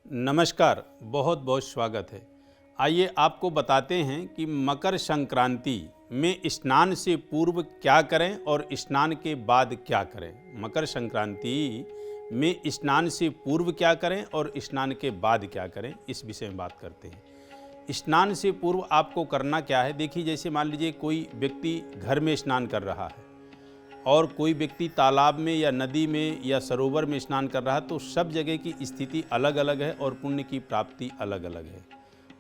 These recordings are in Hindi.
नमस्कार, बहुत बहुत स्वागत है। आइए आपको बताते हैं कि मकर संक्रांति में स्नान से पूर्व क्या करें और स्नान के बाद क्या करें। मकर संक्रांति में स्नान से पूर्व क्या करें और स्नान के बाद क्या करें, इस विषय में बात करते हैं। स्नान से पूर्व आपको करना क्या है। देखिए, जैसे मान लीजिए कोई व्यक्ति घर में स्नान कर रहा है और कोई व्यक्ति तालाब में या नदी में या सरोवर में स्नान कर रहा है, तो सब जगह की स्थिति अलग अलग है और पुण्य की प्राप्ति अलग अलग है।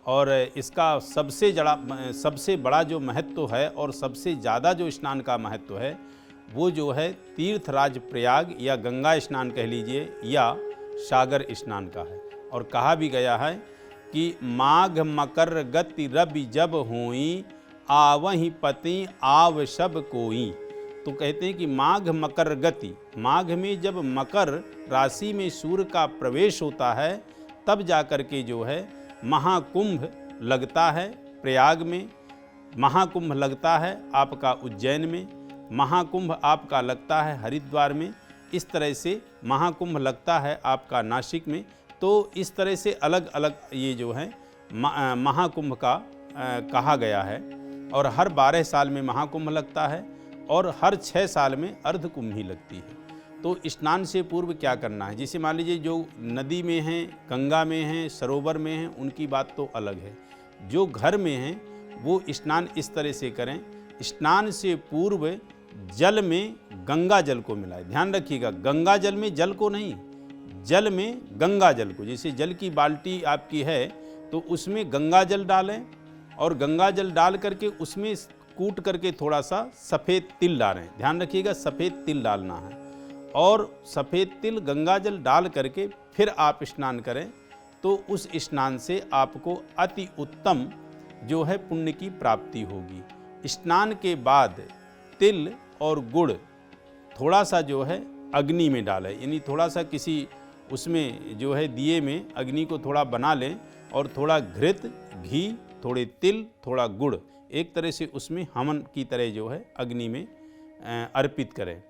और इसका सबसे बड़ा जो महत्व है और सबसे ज़्यादा जो स्नान का महत्व है वो जो है तीर्थराज प्रयाग या गंगा स्नान कह लीजिए या सागर स्नान का है। और कहा भी गया है कि माघ मकर गति रवि जब होई आवहि पति आव सब कोई। तो कहते हैं कि माघ मकर गति, माघ में जब मकर राशि में सूर्य का प्रवेश होता है तब जाकर के जो है महाकुंभ लगता है प्रयाग में, महाकुंभ लगता है आपका उज्जैन में, महाकुंभ आपका लगता है हरिद्वार में, इस तरह से महाकुंभ लगता है आपका नासिक में। तो इस तरह से अलग अलग ये जो है महाकुंभ का कहा गया है। और हर 12 साल में महाकुंभ लगता है और हर 6 साल में अर्धकुंभ ही लगती है। तो स्नान से पूर्व क्या करना है, जैसे मान लीजिए जो नदी में हैं, गंगा में हैं, सरोवर में हैं, उनकी बात तो अलग है। जो घर में हैं वो स्नान इस तरह से करें, स्नान से पूर्व जल में गंगा जल को मिलाएं। ध्यान रखिएगा, गंगा जल में जल को नहीं, जल में गंगा जल को। जैसे जल की बाल्टी आपकी है तो उसमें गंगा जल डालें और गंगा जल डाल करके उसमें कूट करके थोड़ा सा सफ़ेद तिल डालें। ध्यान रखिएगा, सफ़ेद तिल डालना है और सफ़ेद तिल गंगा जल डाल करके फिर आप स्नान करें तो उस स्नान से आपको अति उत्तम जो है पुण्य की प्राप्ति होगी। स्नान के बाद तिल और गुड़ थोड़ा सा जो है अग्नि में डालें, यानी थोड़ा सा किसी उसमें जो है दिए में अग्नि को थोड़ा बना लें और थोड़ा घृत, घी, थोड़े तिल, थोड़ा गुड़ एक तरह से उसमें हवन की तरह जो है अग्नि में अर्पित करें।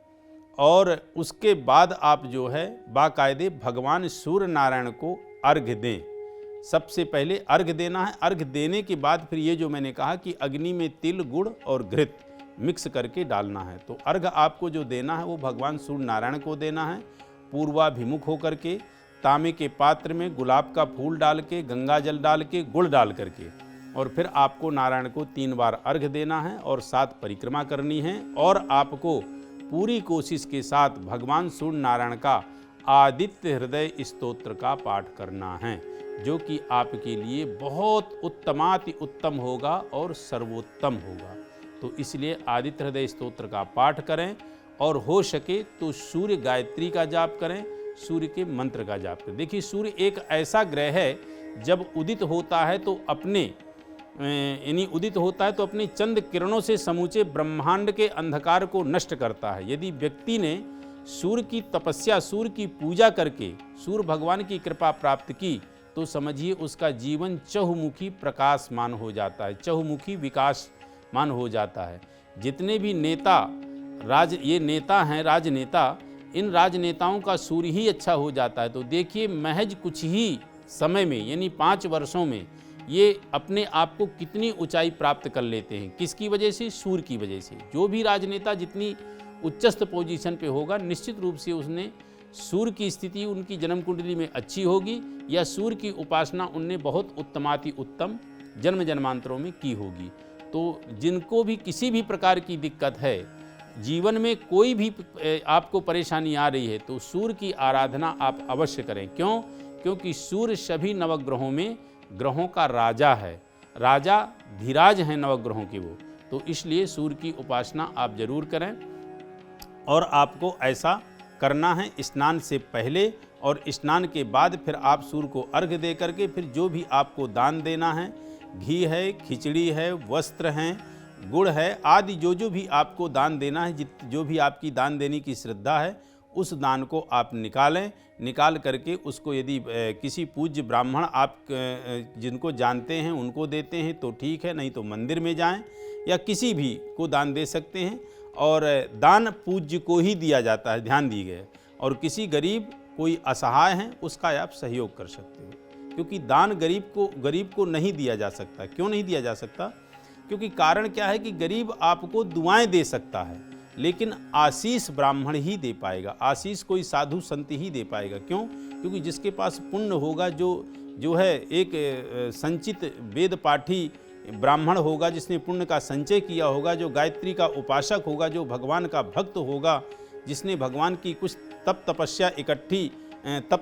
और उसके बाद आप जो है बाकायदे भगवान सूर्य नारायण को अर्घ्य दें। सबसे पहले अर्घ्य देना है। अर्घ्य देने के बाद फिर ये जो मैंने कहा कि अग्नि में तिल, गुड़ और घृत मिक्स करके डालना है। तो अर्घ्य आपको जो देना है वो भगवान सूर्य नारायण को देना है। पूर्वाभिमुख होकर के तांबे के पात्र में गुलाब का फूल डाल के, गंगा जल डाल के, गुड़ डाल करके, और फिर आपको नारायण को 3 बार अर्घ्य देना है और 7 परिक्रमा करनी है। और आपको पूरी कोशिश के साथ भगवान सूर्य नारायण का आदित्य हृदय स्तोत्र का पाठ करना है, जो कि आपके लिए बहुत उत्तमाति उत्तम होगा और सर्वोत्तम होगा। तो इसलिए आदित्य हृदय स्तोत्र का पाठ करें और हो सके तो सूर्य गायत्री का जाप करें, सूर्य के मंत्र का जाप करें। देखिए, सूर्य एक ऐसा ग्रह है जब उदित होता है तो अपने चंद्र किरणों से समूचे ब्रह्मांड के अंधकार को नष्ट करता है। यदि व्यक्ति ने सूर्य की तपस्या, सूर्य की पूजा करके सूर्य भगवान की कृपा प्राप्त की तो समझिए उसका जीवन चहुमुखी प्रकाशमान हो जाता है, चहुमुखी विकासमान हो जाता है। जितने भी नेता ये नेता हैं, राजनेता, इन राजनेताओं का सूर्य ही अच्छा हो जाता है। तो देखिए, महज कुछ ही समय में यानी 5 वर्षों में ये अपने आप को कितनी ऊंचाई प्राप्त कर लेते हैं। किसकी वजह से? सूर्य की वजह से। जो भी राजनेता जितनी उच्चस्थ पोजीशन पे होगा, निश्चित रूप से उसने सूर्य की स्थिति उनकी जन्म कुंडली में अच्छी होगी या सूर्य की उपासना उनने बहुत उत्तमाति उत्तम जन्म जन्मांतरों में की होगी। तो जिनको भी किसी भी प्रकार की दिक्कत है, जीवन में कोई भी आपको परेशानी आ रही है, तो सूर्य की आराधना आप अवश्य करें। क्यों? क्योंकि सूर्य सभी नवग्रहों में ग्रहों का राजा है, राजा धीराज हैं नवग्रहों के वो। तो इसलिए सूर्य की उपासना आप जरूर करें। और आपको ऐसा करना है स्नान से पहले और स्नान के बाद फिर आप सूर्य को अर्घ्य दे करके फिर जो भी आपको दान देना है, घी है, खिचड़ी है, वस्त्र हैं, गुड़ है आदि जो भी आपको दान देना है, जो भी आपकी दान देने की श्रद्धा है, उस दान को आप निकाल करके उसको यदि किसी पूज्य ब्राह्मण आप जिनको जानते हैं उनको देते हैं तो ठीक है, नहीं तो मंदिर में जाएं या किसी भी को दान दे सकते हैं। और दान पूज्य को ही दिया जाता है, ध्यान दीजिए। और किसी गरीब कोई असहाय हैं उसका आप सहयोग कर सकते हो, क्योंकि दान गरीब को नहीं दिया जा सकता। क्यों नहीं दिया जा सकता? क्योंकि कारण क्या है कि गरीब आपको दुआएं दे सकता है, लेकिन आशीष ब्राह्मण ही दे पाएगा, आशीष कोई साधु संत ही दे पाएगा। क्यों? क्योंकि जिसके पास पुण्य होगा, जो है एक संचित वेद पाठी ब्राह्मण होगा, जिसने पुण्य का संचय किया होगा, जो गायत्री का उपासक होगा, जो भगवान का भक्त होगा, जिसने भगवान की कुछ तप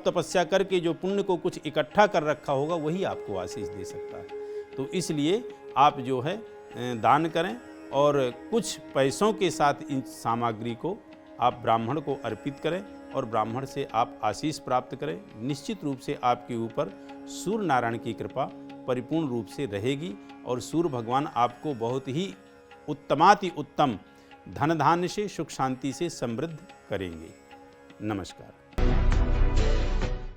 तपस्या करके जो पुण्य को कुछ इकट्ठा कर रखा होगा, वही आपको आशीष दे सकता है। तो इसलिए आप जो है दान करें और कुछ पैसों के साथ इन सामग्री को आप ब्राह्मण को अर्पित करें और ब्राह्मण से आप आशीष प्राप्त करें। निश्चित रूप से आपके ऊपर सूर्य नारायण की कृपा परिपूर्ण रूप से रहेगी और सूर्य भगवान आपको बहुत ही उत्तमाति उत्तम धन धान्य से, सुख शांति से समृद्ध करेंगे। नमस्कार।